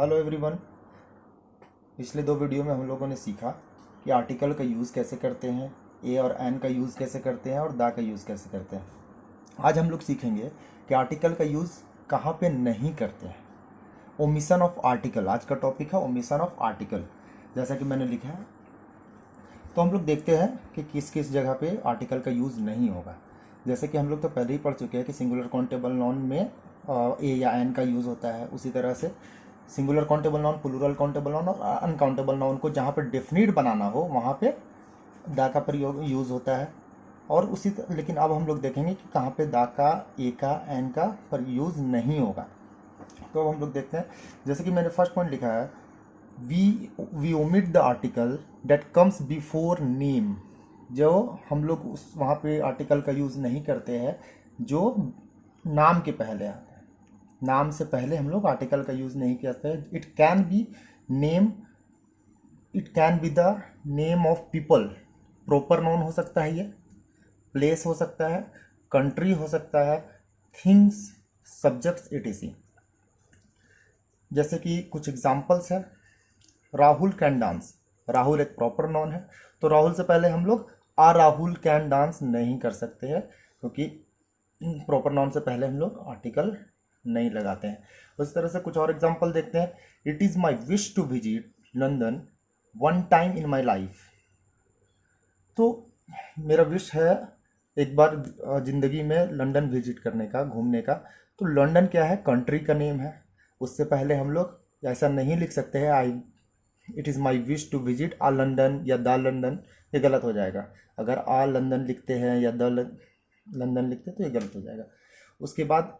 Hello everyone. पिछले दो video में हम लोगों ने सीखा कि आर्टिकल का यूज़ कैसे करते हैं, ए और एन का यूज़ कैसे करते हैं और दा का यूज़ कैसे करते हैं। आज हम लोग सीखेंगे कि आर्टिकल का यूज़ कहाँ पे नहीं करते हैं। ओमिशन ऑफ आर्टिकल आज का टॉपिक है, ओमिशन ऑफ आर्टिकल। जैसा कि मैंने लिखा है, तो हम लोग देखते हैं कि किस किस जगह पे आर्टिकल का यूज़ नहीं होगा। जैसे कि हम लोग तो पहले ही पढ़ चुके हैं कि सिंगुलर काउंटेबल नाउन में ए या एन का यूज़ होता है। उसी तरह से singular countable noun, plural countable noun और अनकाउंटेबल नाउन को जहाँ पर डेफिनिट बनाना हो वहाँ पे दा का प्रयोग यूज़ होता है। और लेकिन अब हम लोग देखेंगे कि कहाँ पे दा का, ए का, एन का पर यूज़ नहीं होगा। तो अब हम लोग देखते हैं, जैसे कि मैंने फर्स्ट पॉइंट लिखा है, we omit the article that comes before name. जो हम लोग उस वहाँ पे आर्टिकल का यूज़ नहीं करते हैं जो नाम के पहले आता है। नाम से पहले हम लोग आर्टिकल का यूज़ नहीं करते हैं। It can be name, it can be the name of people, proper noun हो सकता है, ये प्लेस हो सकता है, कंट्री हो सकता है, थिंग्स, सब्जेक्ट्स etc। जैसे कि कुछ एग्जाम्पल्स है, राहुल कैन डांस। राहुल एक प्रॉपर नाउन है, तो राहुल से पहले हम लोग आ राहुल कैन डांस नहीं कर सकते हैं, क्योंकि प्रॉपर नाउन से पहले हम लोग आर्टिकल नहीं लगाते हैं। उस तरह से कुछ और एग्जांपल देखते हैं। It is my wish to visit London one time in my life. तो मेरा विश है एक बार ज़िंदगी में लंदन विजिट करने का, घूमने का। तो लंदन क्या है, कंट्री का नेम है। उससे पहले हम लोग ऐसा नहीं लिख सकते हैं it is my wish to visit a London या द लंदन, ये गलत हो जाएगा। अगर आ लंदन लिखते हैं या द लंदन लिखते हैं तो ये गलत हो जाएगा। उसके बाद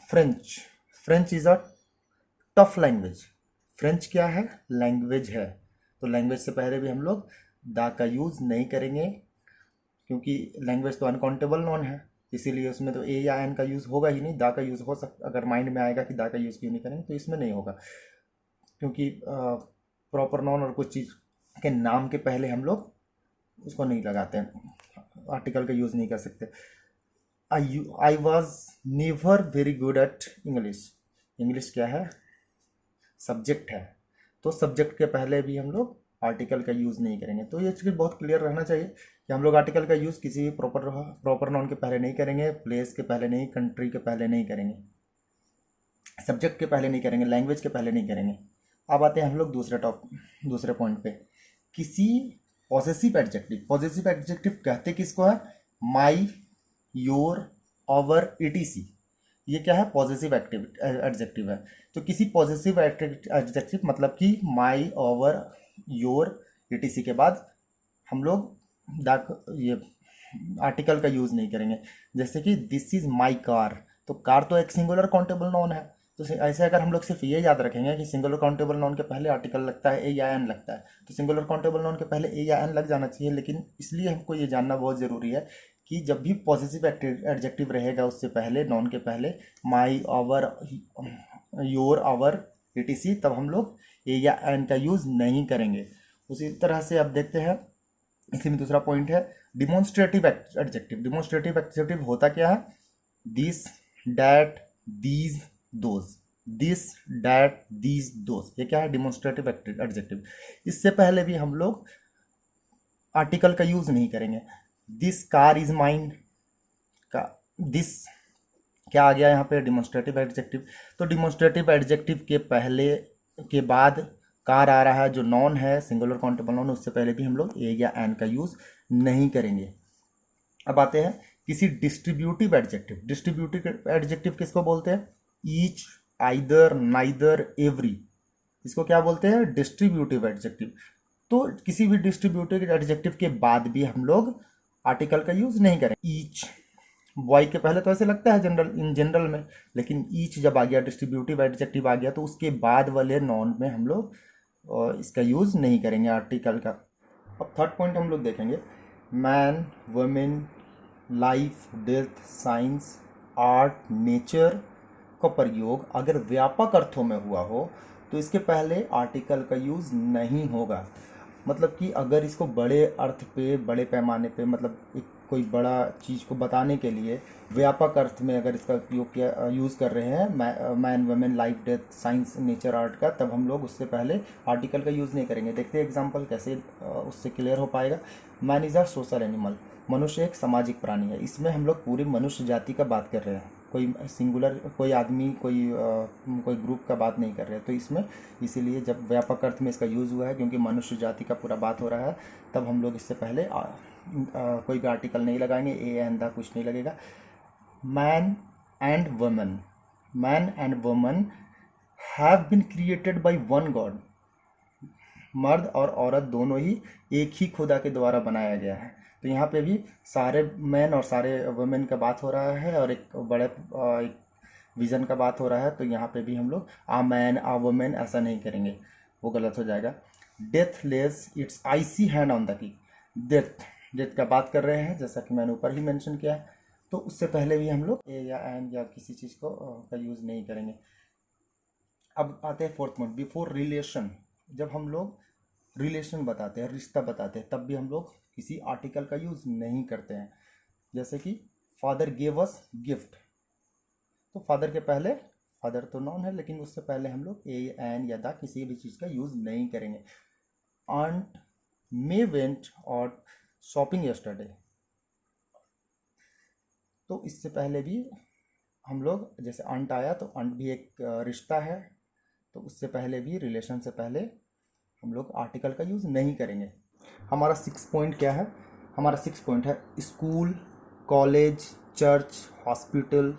French. French is a tough language. French क्या है, लैंग्वेज है। तो लैंग्वेज से पहले भी हम लोग दा का यूज़ नहीं करेंगे, क्योंकि लैंग्वेज तो अनकाउंटेबल नॉन है, इसीलिए उसमें तो ए या एन का यूज़ होगा ही नहीं। दा का यूज़ हो सकता, अगर माइंड में आएगा कि दा का यूज़ क्यों नहीं करेंगे तो इसमें नहीं होगा, क्योंकि प्रॉपर नाउन और कुछ चीज़ के नाम के पहले हम लोग उसको नहीं लगाते हैं, आर्टिकल का यूज़ नहीं कर सकते। I was never very good at English. English क्या है, सब्जेक्ट है, तो सब्जेक्ट के पहले भी हम लोग आर्टिकल का यूज़ नहीं करेंगे। तो ये चीज़ बहुत क्लियर रहना चाहिए कि हम लोग आर्टिकल का यूज़ किसी प्रॉपर नाउन के पहले नहीं करेंगे, प्लेस के पहले नहीं, कंट्री के पहले नहीं करेंगे, सब्जेक्ट के पहले नहीं करेंगे, लैंग्वेज के पहले नहीं करेंगे। अब आते हैं हम लोग दूसरे पॉइंट पे, किसी पॉसेसिव एडजेक्टिव। पॉसेसिव एडजेक्टिव कहते किसको है, माई, योर, आवर etc। ये क्या है, पॉसेसिव एडजेक्टिव है। तो किसी पॉसेसिव एडजेक्टिव मतलब कि माई, आवर, योर etc के बाद हम लोग ये आर्टिकल का यूज़ नहीं करेंगे। जैसे कि दिस इज़ माई कार, तो कार तो एक सिंगुलर काउंटेबल नाउन है। तो ऐसे अगर हम लोग सिर्फ ये याद रखेंगे कि सिंगुलर काउंटेबल नाउन के पहले आर्टिकल लगता है, ए या एन लगता है, तो सिंगुलर काउंटेबल नाउन के पहले ए या एन लग जाना चाहिए। लेकिन इसलिए हमको ये जानना बहुत ज़रूरी है कि जब भी पॉसेसिव एडजेक्टिव रहेगा उससे पहले, नाउन के पहले, माई, आवर, योर, आवर etc, तब हम लोग ए या एन का यूज़ नहीं करेंगे। उसी तरह से अब देखते हैं, इसी में दूसरा पॉइंट है डिमॉन्स्ट्रेटिव एडजेक्टिव। डिमॉन्स्ट्रेटिव एडजेक्टिव होता क्या है, this, that, these, those. This, that, these, those, ये क्या है, डिमॉन्स्ट्रेटिव एडजेक्टिव। इससे पहले भी हम लोग आर्टिकल का यूज़ नहीं करेंगे। दिस कार इज माइन का, दिस क्या आ गया यहाँ पे, डिमॉन्स्ट्रेटिव एडजेक्टिव। तो डिमॉन्स्ट्रेटिव एडजेक्टिव के पहले के बाद कार आ रहा है जो नॉन है, सिंगुलर काउंटेबल नॉन, उससे पहले भी हम लोग ए या एन का यूज़ नहीं करेंगे। अब आते हैं किसी डिस्ट्रीब्यूटिव एडजेक्टिव। डिस्ट्रीब्यूटिव एडजेक्टिव किसको बोलते हैं, ईच, आइदर, नाइदर, एवरी, इसको क्या बोलते हैं, डिस्ट्रीब्यूटिव एडजेक्टिव। तो किसी भी डिस्ट्रीब्यूटिव एडजेक्टिव के बाद भी हम लोग आर्टिकल का यूज़ नहीं करें। ईच बॉय के पहले तो ऐसे लगता है इन जनरल में, लेकिन ईच जब आ गया, डिस्ट्रीब्यूटिव एडजेक्टिव आ गया, तो उसके बाद वाले नॉन में हम लोग इसका यूज़ नहीं करेंगे आर्टिकल का। अब थर्ड पॉइंट हम लोग देखेंगे, man, women, life, death, science, art, nature का प्रयोग अगर व्यापक अर्थों में हुआ हो तो इसके पहले आर्टिकल का यूज़ नहीं होगा। मतलब कि अगर इसको बड़े अर्थ पे, बड़े पैमाने पे, मतलब एक कोई बड़ा चीज़ को बताने के लिए व्यापक अर्थ में अगर इसका उपयोग किया, यूज़ कर रहे हैं man women life death science nature art का, तब हम लोग उससे पहले आर्टिकल का यूज़ नहीं करेंगे। देखते हैं एग्जांपल कैसे उससे क्लियर हो पाएगा। Man is a social animal, मनुष्य एक सामाजिक प्राणी है। इसमें हम लोग पूरी मनुष्य जाति का बात कर रहे हैं, कोई सिंगुलर, कोई आदमी, कोई ग्रुप का बात नहीं कर रहे हैं। तो इसमें इसीलिए जब व्यापक अर्थ में इसका यूज़ हुआ है, क्योंकि मनुष्य जाति का पूरा बात हो रहा है, तब हम लोग इससे पहले कोई भी आर्टिकल नहीं लगाएंगे, ए एंड द कुछ नहीं लगेगा। Man and woman, man and woman have been created by one God, मर्द और औरत दोनों ही एक ही खुदा के द्वारा बनाया गया है। तो यहाँ पे भी सारे मैन और सारे वुमेन का बात हो रहा है और एक बड़े एक विज़न का बात हो रहा है। तो यहाँ पे भी हम लोग आ मैन आ वुमेन ऐसा नहीं करेंगे, वो गलत हो जाएगा। Death Lay's it's IC hand on the key, death का बात कर रहे हैं, जैसा कि मैंने ऊपर ही मेंशन किया है। तो उससे पहले भी हम लोग ए या एन या किसी चीज़ को का यूज़ नहीं करेंगे। अब आते हैं फोर्थ पॉइंट, बिफोर रिलेशन। जब हम लोग रिलेशन बताते हैं, रिश्ता बताते हैं, तब भी हम लोग किसी आर्टिकल का यूज़ नहीं करते हैं। जैसे कि फादर गेव अस गिफ्ट, तो फादर के पहले, फादर तो नॉन है, लेकिन उससे पहले हम लोग ए एन या द किसी भी चीज़ का यूज़ नहीं करेंगे। आंट मे वेंट और शॉपिंग यस्टरडे, तो इससे पहले भी हम लोग, जैसे अंट आया तो अंट भी एक रिश्ता है, तो उससे पहले भी, रिलेशन से पहले हम लोग आर्टिकल का यूज़ नहीं करेंगे। हमारा 6 पॉइंट क्या है? हमारा 6 पॉइंट है school, college, church, hospital,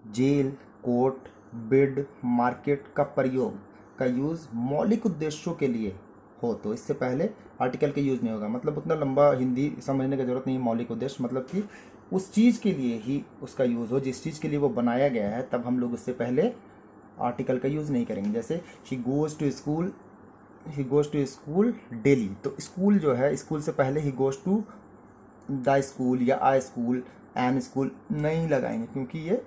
jail, court, bed, market का प्रयोग का यूज़ मौलिक उद्देश्यों के लिए हो तो इससे पहले आर्टिकल का यूज़ नहीं होगा। मतलब उतना लंबा हिंदी समझने की ज़रूरत नहीं है। मौलिक उद्देश्य मतलब कि उस चीज़ के लिए ही उसका यूज़ हो, जिस चीज़ के लिए वो बनाया गया है, तब हम लोग उससे पहले आर्टिकल का यूज़ नहीं करेंगे। जैसे ही गोज़ टू स्कूल डेली, तो स्कूल जो है, स्कूल से पहले ही गोज़ टू द स्कूल या आ स्कूल, एन स्कूल नहीं लगाएंगे, क्योंकि ये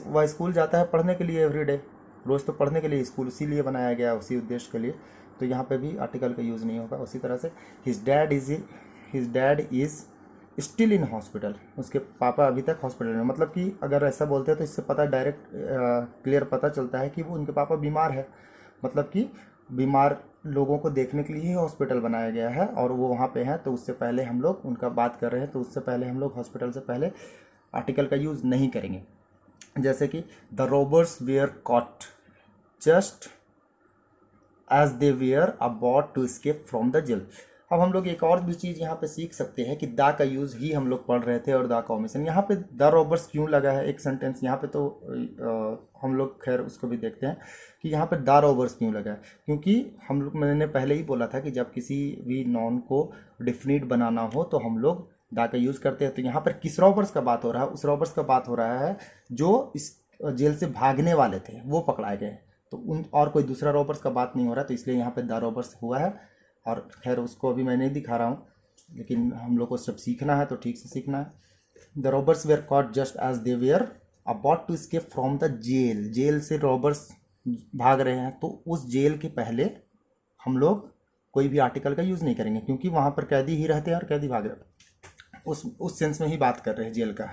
वह स्कूल जाता है पढ़ने के लिए एवरीडे, रोज़ तो पढ़ने के लिए स्कूल इसीलिए बनाया गया, उसी उद्देश्य के लिए। तो यहाँ पे भी आर्टिकल का यूज़ नहीं होगा। उसी तरह से his dad is still in hospital, उसके पापा अभी तक हॉस्पिटल में। मतलब कि अगर ऐसा बोलते हैं तो इससे पता डायरेक्ट क्लियर पता चलता है कि वो उनके पापा बीमार है। मतलब कि बीमार लोगों को देखने के लिए ही हॉस्पिटल बनाया गया है और वो वहाँ पे हैं, तो उससे पहले हम लोग उनका बात कर रहे हैं, तो उससे पहले हम लोग हॉस्पिटल से पहले आर्टिकल का यूज़ नहीं करेंगे। जैसे कि the robbers were caught just as they were about to escape from the jail. अब हम लोग एक और भी चीज़ यहाँ पे सीख सकते हैं कि दा का यूज़ ही हम लोग पढ़ रहे थे और दा का ओमिशन। यहाँ पे द रॉबर्स क्यों लगा है एक सेंटेंस यहाँ पे, तो हम लोग खैर उसको भी देखते हैं कि यहाँ पे द रॉबर्स क्यों लगा है। क्योंकि हम लोग, मैंने पहले ही बोला था कि जब किसी भी नॉन को डिफिनिट बनाना हो तो हम लोग दा का यूज़ करते हैं। तो यहाँ पर किस रॉबर्स का बात हो रहा है? उस रॉबर्स का बात हो रहा है जो इस जेल से भागने वाले थे, वो पकड़ाए गए। तो उन और कोई दूसरा रॉबर्स का बात नहीं हो रहा, तो इसलिए यहाँ पे द रॉबर्स हुआ है। और खैर उसको अभी मैं नहीं दिखा रहा हूँ, लेकिन हम लोग को सब सीखना है तो ठीक से सीखना है। The robbers were caught just as they were about to escape from the jail, jail से रॉबर्स भाग रहे हैं, तो उस जेल के पहले हम लोग कोई भी आर्टिकल का यूज़ नहीं करेंगे, क्योंकि वहाँ पर कैदी ही रहते हैं और कैदी भाग रहे हैं। उस सेंस में ही बात कर रहे हैं, जेल का,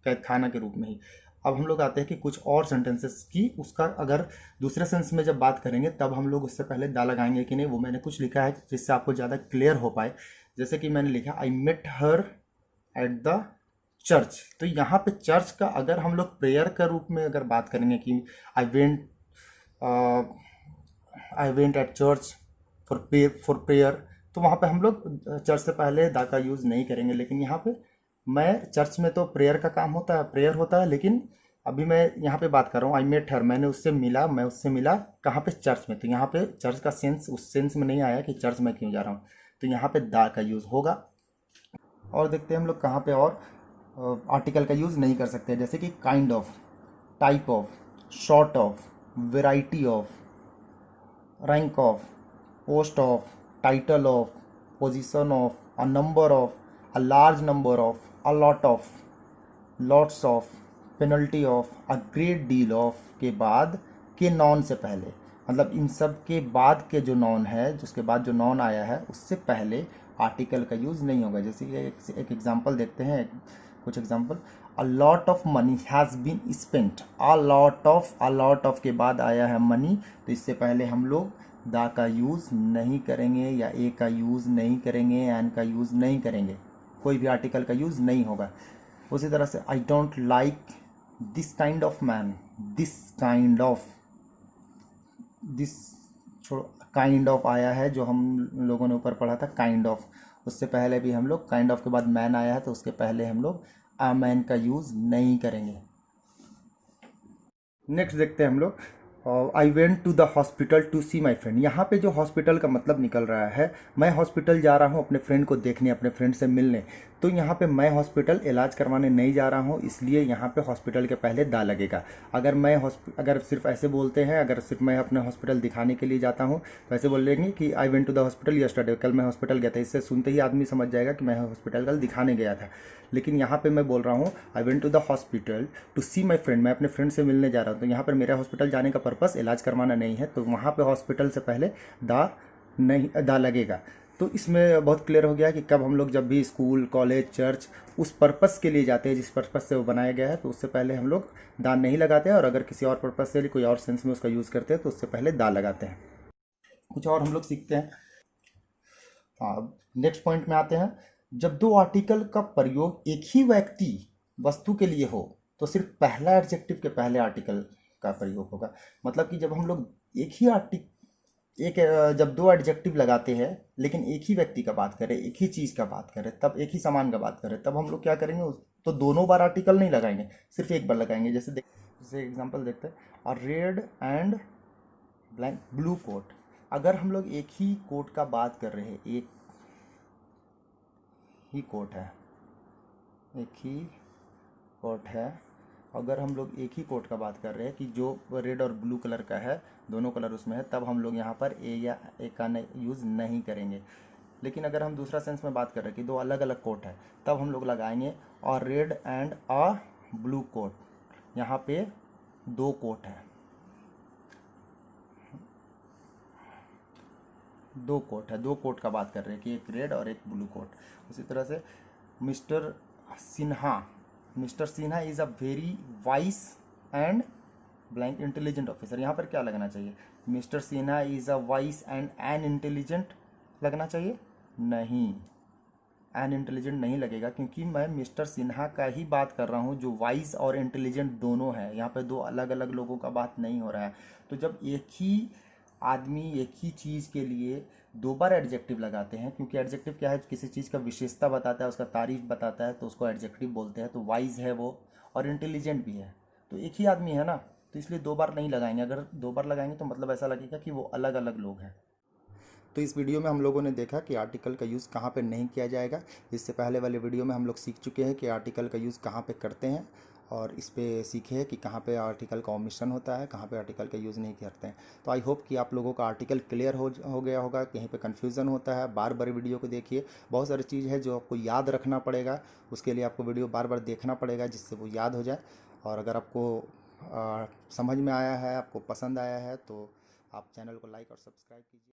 कैद खाना के रूप में ही। अब हम लोग आते हैं कि कुछ और सेंटेंसेस की उसका अगर दूसरे सेंस में जब बात करेंगे तब हम लोग उससे पहले दा लगाएंगे कि नहीं, वो मैंने कुछ लिखा है जिससे आपको ज़्यादा क्लियर हो पाए। जैसे कि मैंने लिखा I met her at the church, तो यहाँ पे चर्च का अगर हम लोग प्रेयर का रूप में अगर बात करेंगे कि I went eight church for prayer, तो वहाँ पे हम लोग चर्च से पहले दा का यूज़ नहीं करेंगे। लेकिन यहाँ पे मैं चर्च में तो प्रेयर का काम होता है, प्रेयर होता है, लेकिन अभी मैं यहाँ पे बात कर रहा हूँ आई मेट हर, मैंने उससे मिला, मैं उससे मिला कहाँ पे? चर्च में। तो यहाँ पे चर्च का सेंस उस सेंस में नहीं आया कि चर्च में क्यों जा रहा हूँ, तो यहाँ पे दा का यूज़ होगा। और देखते हैं हम लोग कहाँ पे और आर्टिकल का यूज़ नहीं कर सकते। जैसे कि kind of, type of, short of, variety of, rank of, post of, title of, position of, a number of, a large number of, a lot of, lots of, penalty of, a great deal of के बाद के non से पहले मतलब इन सब के बाद के जो नॉन है, जिसके बाद जो नॉन आया है, उससे पहले आर्टिकल का यूज़ नहीं होगा। जैसे कि एक एग्जांपल देखते हैं, कुछ example. A lot of money has been spent. A lot of के बाद आया है मनी, तो इससे पहले हम लोग द का यूज़ नहीं करेंगे, या ए का यूज़ नहीं करेंगे, एन का यूज़ नहीं करेंगे, कोई भी आर्टिकल का यूज़ नहीं होगा। उसी तरह से I don't like this kind of man. This kind of, this kind of आया है, जो हम लोगों ने ऊपर पढ़ा था काइंड ऑफ, उससे पहले भी हम लोग काइंड ऑफ के बाद मैन आया है, तो उसके पहले हम लोग आ मैन का यूज़ नहीं करेंगे। नेक्स्ट देखते हैं हम लोग, I went to the hospital to see my friend. यहाँ पे जो हॉस्पिटल का मतलब निकल रहा है, मैं हॉस्पिटल जा रहा हूँ अपने फ्रेंड को देखने, अपने फ्रेंड से मिलने। तो यहाँ पे मैं हॉस्पिटल इलाज करवाने नहीं जा रहा हूँ, इसलिए यहाँ पे हॉस्पिटल के पहले दा लगेगा। अगर सिर्फ ऐसे बोलते हैं, अगर सिर्फ मैं अपने हॉस्पिटल दिखाने के लिए जाता हूँ, तो ऐसे बोलेंगे कि I went to the hospital yesterday, कल मैं हॉस्पिटल गया था। इससे सुनते ही आदमी समझ जाएगा कि मैं हॉस्पिटल कल दिखाने गया था। लेकिन यहाँ पे मैं बोल रहा हूँ I went to the hospital to see my friend, मैं अपने फ्रेंड से मिलने जा रहा हूँ। तो यहाँ पर मेरा हॉस्पिटल जाने का पर्पस इलाज करवाना नहीं है, तो वहाँ पे हॉस्पिटल से पहले दा लगेगा। तो इसमें बहुत क्लियर हो गया कि कब हम लोग जब भी स्कूल, कॉलेज, चर्च उस पर्पस के लिए जाते हैं जिस पर्पस से वो बनाया गया है, तो उससे पहले हम लोग दा नहीं लगाते हैं। और अगर किसी और पर्पस से, कोई और सेंस में उसका यूज़ करते हैं, तो उससे पहले दा लगाते हैं। कुछ और हम लोग सीखते हैं। हाँ, नेक्स्ट पॉइंट में आते हैं। जब दो आर्टिकल का प्रयोग एक ही व्यक्ति वस्तु के लिए हो, तो सिर्फ पहला एडजेक्टिव के पहले आर्टिकल का प्रयोग होगा। मतलब कि जब हम लोग जब दो एडजेक्टिव लगाते हैं, लेकिन एक ही व्यक्ति का बात करें, एक ही चीज़ का बात करें, तब एक ही सामान का बात करें, तब हम लोग क्या करेंगे, तो दोनों बार आर्टिकल नहीं लगाएंगे, सिर्फ एक बार लगाएंगे। जैसे एग्जांपल देखते हैं, a red and black blue coat. अगर हम लोग एक ही कोट का बात कर रहे हैं, एक ही कोट है, एक ही कोट है, अगर हम लोग एक ही कोट का बात कर रहे हैं कि जो रेड और ब्लू कलर का है, दोनों कलर उसमें है, तब हम लोग यहाँ पर ए या ए का यूज़ नहीं करेंगे। लेकिन अगर हम दूसरा सेंस में बात कर रहे हैं कि दो अलग अलग कोट है, तब हम लोग लगाएंगे और red and a blue coat. यहाँ पे दो कोट है, दो कोट का बात कर रहे हैं कि एक रेड और एक ब्लू कोट। उसी तरह से mister Sinha is a very vice and blank intelligent officer. यहाँ पर क्या लगना चाहिए, mister Sinha is a vice and an intelligent लगना चाहिए? नहीं, एन इंटेलिजेंट नहीं लगेगा, क्योंकि मैं मिस्टर सिन्हा का ही बात कर रहा हूँ जो वाइस और इंटेलिजेंट दोनों है। यहाँ पे दो अलग अलग लोगों का बात नहीं हो रहा है। तो जब एक ही आदमी एक ही चीज़ के लिए दो बार एडजेक्टिव लगाते हैं, क्योंकि एडजेक्टिव क्या है, किसी चीज़ का विशेषता बताता है, उसका तारीफ बताता है, तो उसको एडजेक्टिव बोलते हैं। तो वाइज है वो, और इंटेलिजेंट भी है, तो एक ही आदमी है ना, तो इसलिए दो बार नहीं लगाएंगे। अगर दो बार लगाएंगे तो मतलब ऐसा लगेगा कि वो अलग अलग लोग हैं। तो इस वीडियो में हम लोगों ने देखा कि आर्टिकल का यूज़ कहाँ पे नहीं किया जाएगा। इससे पहले वाले वीडियो में हम लोग सीख चुके हैं कि आर्टिकल का यूज़ कहाँ पे करते हैं, और इस पे सीखे हैं कि कहाँ पे आर्टिकल का ओमिशन होता है, कहाँ पे आर्टिकल का यूज़ नहीं करते हैं। तो आई होप कि आप लोगों का आर्टिकल क्लियर हो गया होगा। कहीं पे कन्फ्यूज़न होता है, बार बार वीडियो को देखिए। बहुत सारी चीज़ है जो आपको याद रखना पड़ेगा, उसके लिए आपको वीडियो बार बार देखना पड़ेगा, जिससे वो याद हो जाए। और अगर आपको समझ में आया है, आपको पसंद आया है, तो आप चैनल को लाइक और सब्सक्राइब कीजिए।